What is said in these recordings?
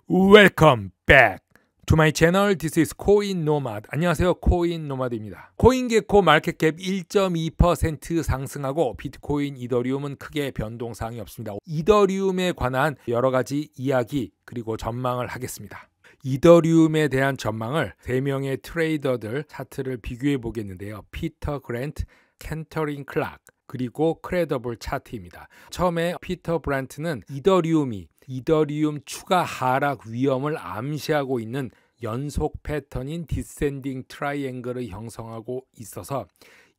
Welcome back to my channel. This is 코인 노마드. 안녕하세요, 코인 노마드입니다. 코인게코 마켓캡 1.2% 상승하고 비트코인, 이더리움은 크게 변동사항이 없습니다. 이더리움에 관한 여러 가지 이야기 그리고 전망을 하겠습니다. 이더리움에 대한 전망을 3명의 트레이더들 차트를 비교해 보겠는데요. 피터 그랜트, 켄터링 클락 그리고 크레더블 차트입니다. 처음에 피터 브란트는 이더리움 추가 하락 위험을 암시하고 있는 연속 패턴인 디센딩 트라이앵글을 형성하고 있어서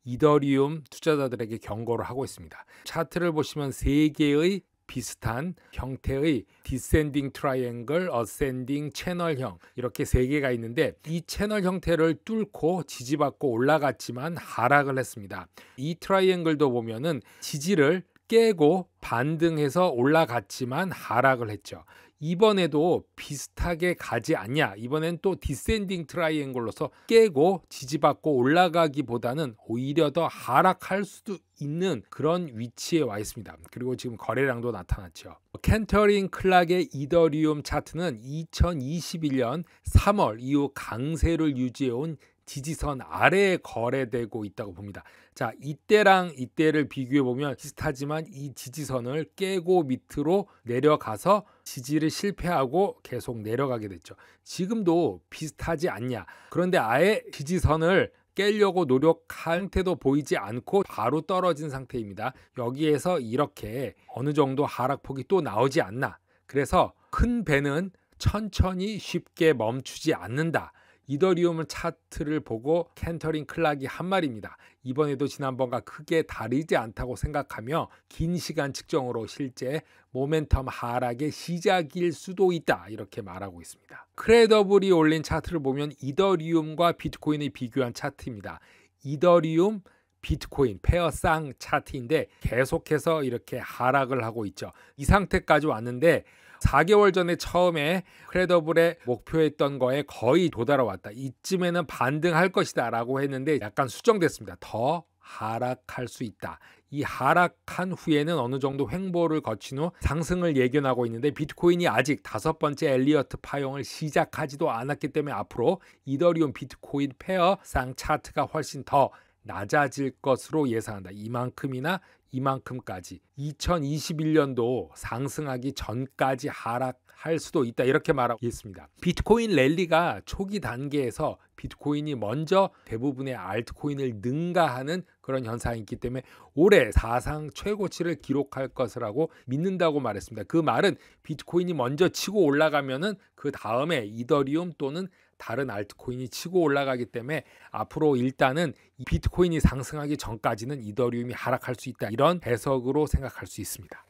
이더리움 투자자들에게 경고를 하고 있습니다. 차트를 보시면 3개의 비슷한 형태의 디센딩 트라이앵글, 어센딩 채널형 이렇게 3개가 있는데 이 채널 형태를 뚫고 지지받고 올라갔지만 하락을 했습니다. 이 트라이앵글도 보면은 지지를 깨고 반등해서 올라갔지만 하락을 했죠. 이번에도 비슷하게 가지 않냐. 이번엔 또 디센딩 트라이앵글로서 깨고 지지받고 올라가기보다는 오히려 더 하락할 수도 있는 그런 위치에 와 있습니다. 그리고 지금 거래량도 나타났죠. 켄터링 클락의 이더리움 차트는 2021년 3월 이후 강세를 유지해온 지지선 아래에 거래되고 있다고 봅니다. 자, 이때랑 이때를 비교해 보면 비슷하지만 이 지지선을 깨고 밑으로 내려가서 지지를 실패하고 계속 내려가게 됐죠. 지금도 비슷하지 않냐. 그런데 아예 지지선을 깨려고 노력한 형태도 보이지 않고 바로 떨어진 상태입니다. 여기에서 이렇게 어느 정도 하락폭이 또 나오지 않나. 그래서 큰 배는 천천히 쉽게 멈추지 않는다. 이더리움 차트를 보고 켄터링 클락이 한 말입니다. 이번에도 지난번과 크게 다르지 않다고 생각하며 긴 시간 측정으로 실제 모멘텀 하락의 시작일 수도 있다. 이렇게 말하고 있습니다. 크레더블이 올린 차트를 보면 이더리움과 비트코인을 비교한 차트입니다. 이더리움, 비트코인 페어쌍 차트인데 계속해서 이렇게 하락을 하고 있죠. 이 상태까지 왔는데 4개월 전에 처음에 크레더블의 목표했던 거에 거의 도달해왔다. 이쯤에는 반등할 것이다 라고 했는데 약간 수정됐습니다. 더 하락할 수 있다. 이 하락한 후에는 어느 정도 횡보를 거친 후 상승을 예견하고 있는데 비트코인이 아직 5번째 엘리어트 파동을 시작하지도 않았기 때문에 앞으로 이더리움 비트코인 페어쌍 차트가 훨씬 더 낮아질 것으로 예상한다. 이만큼이나 이만큼까지 2021년도 상승하기 전까지 하락할 수도 있다. 이렇게 말하고 있습니다. 비트코인 랠리가 초기 단계에서 비트코인이 먼저 대부분의 알트코인을 능가하는 그런 현상이 있기 때문에 올해 사상 최고치를 기록할 것이라고 믿는다고 말했습니다. 그 말은 비트코인이 먼저 치고 올라가면은 그 다음에 이더리움 또는 다른 알트코인이 치고 올라가기 때문에 앞으로 일단은 비트코인이 상승하기 전까지는 이더리움이 하락할 수 있다. 이런 해석으로 생각할 수 있습니다.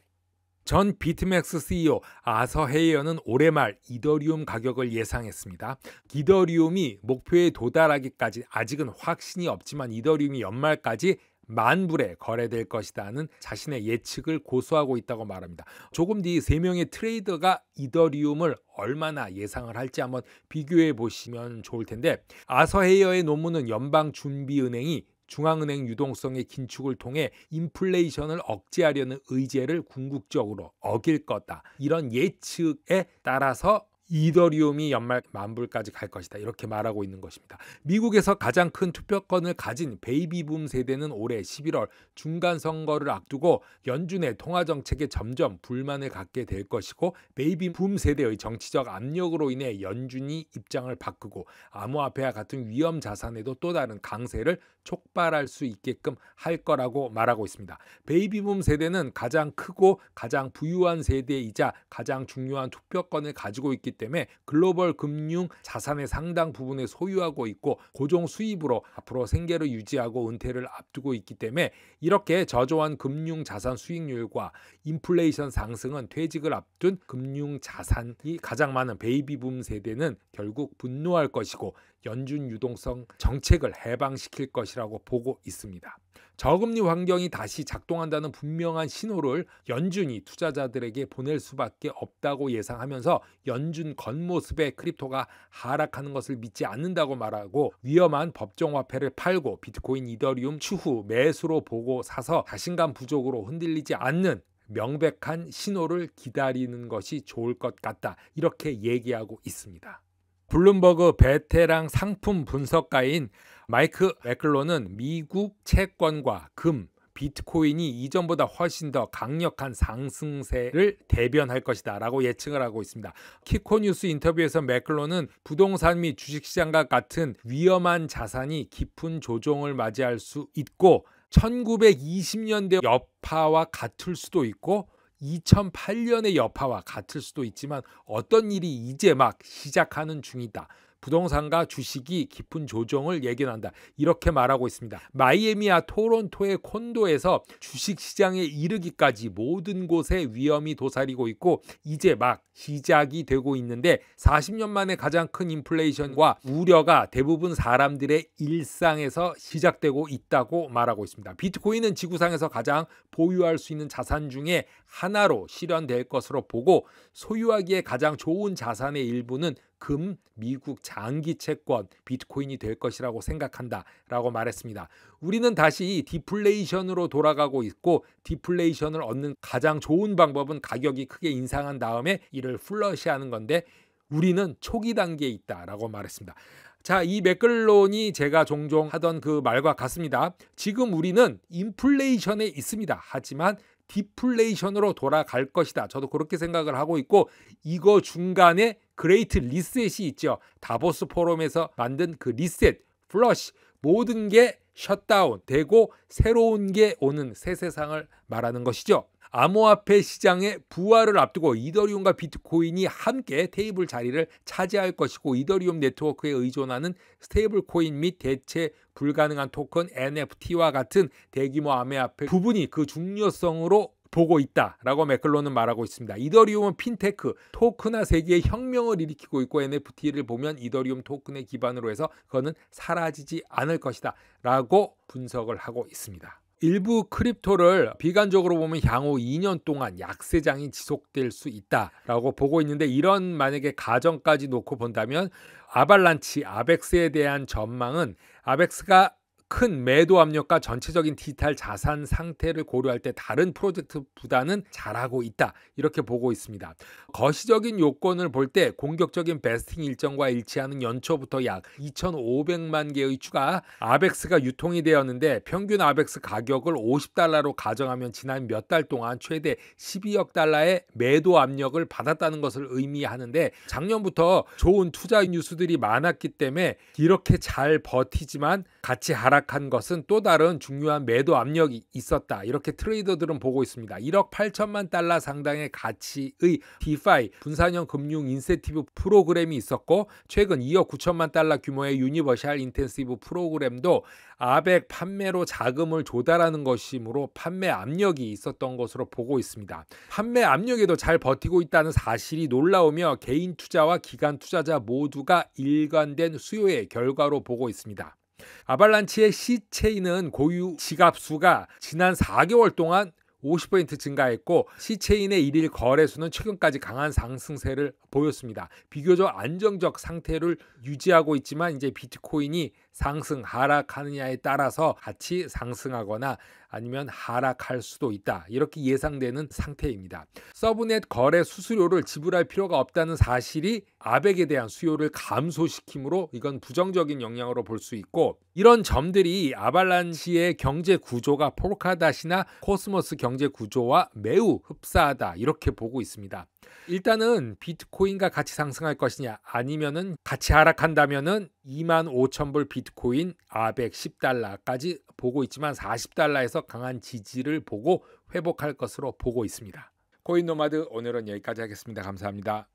전 비트맥스 CEO 아서 헤이어는 올해 말 이더리움 가격을 예상했습니다. 이더리움이 목표에 도달하기까지 아직은 확신이 없지만 이더리움이 연말까지 10,000불에 거래될 것이라는 자신의 예측을 고수하고 있다고 말합니다. 조금 뒤 3명의 트레이더가 이더리움을 얼마나 예상을 할지 한번 비교해 보시면 좋을 텐데 아서 헤이어의 논문은 연방준비은행이 중앙은행 유동성의 긴축을 통해 인플레이션을 억제하려는 의제를 궁극적으로 어길 거다. 이런 예측에 따라서 이더리움이 연말 10,000불까지 갈 것이다. 이렇게 말하고 있는 것입니다. 미국에서 가장 큰 투표권을 가진 베이비붐 세대는 올해 11월 중간선거를 앞두고 연준의 통화정책에 점점 불만을 갖게 될 것이고 베이비붐 세대의 정치적 압력으로 인해 연준이 입장을 바꾸고 암호화폐와 같은 위험 자산에도 또 다른 강세를 촉발할 수 있게끔 할 거라고 말하고 있습니다. 베이비붐 세대는 가장 크고 가장 부유한 세대이자 가장 중요한 투표권을 가지고 있기 때문에 글로벌 금융 자산의 상당 부분을 소유하고 있고 고정 수입으로 앞으로 생계를 유지하고 은퇴를 앞두고 있기 때문에 이렇게 저조한 금융 자산 수익률과 인플레이션 상승은 퇴직을 앞둔 금융 자산이 가장 많은 베이비붐 세대는 결국 분노할 것이고 연준 유동성 정책을 해방시킬 것이라고 보고 있습니다. 저금리 환경이 다시 작동한다는 분명한 신호를 연준이 투자자들에게 보낼 수밖에 없다고 예상하면서 연준 겉모습에 크립토가 하락하는 것을 믿지 않는다고 말하고 위험한 법정화폐를 팔고 비트코인, 이더리움 추후 매수로 보고 사서 자신감 부족으로 흔들리지 않는 명백한 신호를 기다리는 것이 좋을 것 같다. 이렇게 얘기하고 있습니다. 블룸버그 베테랑 상품 분석가인 마이크 매클론은 미국 채권과 금, 비트코인이 이전보다 훨씬 더 강력한 상승세를 대변할 것이다 라고 예측을 하고 있습니다. 키코뉴스 인터뷰에서 매클론은 부동산 및 주식시장과 같은 위험한 자산이 깊은 조정을 맞이할 수 있고 1920년대 여파와 같을 수도 있고 2008년의 여파와 같을 수도 있지만 어떤 일이 이제 막 시작하는 중이다. 부동산과 주식이 깊은 조정을 예견한다. 이렇게 말하고 있습니다. 마이애미와 토론토의 콘도에서 주식시장에 이르기까지 모든 곳에 위험이 도사리고 있고 이제 막 시작이 되고 있는데 40년 만에 가장 큰 인플레이션과 우려가 대부분 사람들의 일상에서 시작되고 있다고 말하고 있습니다. 비트코인은 지구상에서 가장 보유할 수 있는 자산 중에 하나로 실현될 것으로 보고 소유하기에 가장 좋은 자산의 일부는 금, 미국 장기 채권, 비트코인이 될 것이라고 생각한다 라고 말했습니다. 우리는 다시 디플레이션으로 돌아가고 있고 디플레이션을 얻는 가장 좋은 방법은 가격이 크게 인상한 다음에 이를 플러시하는 건데 우리는 초기 단계에 있다라고 말했습니다. 자, 이 매클론이 제가 종종 하던 그 말과 같습니다. 지금 우리는 인플레이션에 있습니다. 하지만 디플레이션으로 돌아갈 것이다. 저도 그렇게 생각을 하고 있고 이거 중간에 그레이트 리셋이 있죠. 다보스 포럼에서 만든 그 리셋, 플러시 모든 게 셧다운 되고 새로운 게 오는 새 세상을 말하는 것이죠. 암호화폐 시장의 부활을 앞두고 이더리움과 비트코인이 함께 테이블 자리를 차지할 것이고 이더리움 네트워크에 의존하는 스테이블 코인 및 대체 불가능한 토큰 NFT와 같은 대규모 암호화폐 부분이 그 중요성으로 보고 있다라고 매클론은 말하고 있습니다. 이더리움은 핀테크, 토큰화 세계의 혁명을 일으키고 있고 NFT를 보면 이더리움 토큰의 기반으로 해서 그거는 사라지지 않을 것이다 라고 분석을 하고 있습니다. 일부 크립토를 비관적으로 보면 향후 2년 동안 약세장이 지속될 수 있다라고 보고 있는데 이런 만약에 가정까지 놓고 본다면 아발란치, 아벡스에 대한 전망은 아벡스가 큰 매도 압력과 전체적인 디지털 자산 상태를 고려할 때 다른 프로젝트보다는 잘하고 있다 이렇게 보고 있습니다. 거시적인 요건을 볼 때 공격적인 베스팅 일정과 일치하는 연초부터 약 2,500만 개의 추가 아벡스가 유통이 되었는데 평균 아벡스 가격을 $50로 가정하면 지난 몇 달 동안 최대 12억 달러의 매도 압력을 받았다는 것을 의미하는데 작년부터 좋은 투자 뉴스들이 많았기 때문에 이렇게 잘 버티지만 같이 하락한 것은 또 다른 중요한 매도 압력이 있었다. 이렇게 트레이더들은 보고 있습니다. 1억 8천만 달러 상당의 가치의 DeFi 분산형 금융 인센티브 프로그램이 있었고 최근 2억 9천만 달러 규모의 유니버셜 인텐시브 프로그램도 아벡 판매로 자금을 조달하는 것이므로 판매 압력이 있었던 것으로 보고 있습니다. 판매 압력에도 잘 버티고 있다는 사실이 놀라우며 개인 투자와 기관 투자자 모두가 일관된 수요의 결과로 보고 있습니다. 아발란치의 시체인은 고유 지갑 수가 지난 4개월 동안 50% 증가했고 시체인의 일일 거래수는 최근까지 강한 상승세를 보였습니다. 비교적 안정적 상태를 유지하고 있지만 이제 비트코인이 상승 하락하느냐에 따라서 같이 상승하거나 아니면 하락할 수도 있다. 이렇게 예상되는 상태입니다. 서브넷 거래 수수료를 지불할 필요가 없다는 사실이 아벡에 대한 수요를 감소시키므로 이건 부정적인 영향으로 볼 수 있고 이런 점들이 아발란치의 경제 구조가 폴카닷이나 코스모스 경제 구조와 매우 흡사하다. 이렇게 보고 있습니다. 일단은 비트코인과 같이 상승할 것이냐 아니면은 같이 하락한다면은 25,000불 비트코인 아벡 $10까지 보고 있지만 40달러에서 강한 지지를 보고 회복할 것으로 보고 있습니다. 코인 노마드 오늘은 여기까지 하겠습니다. 감사합니다.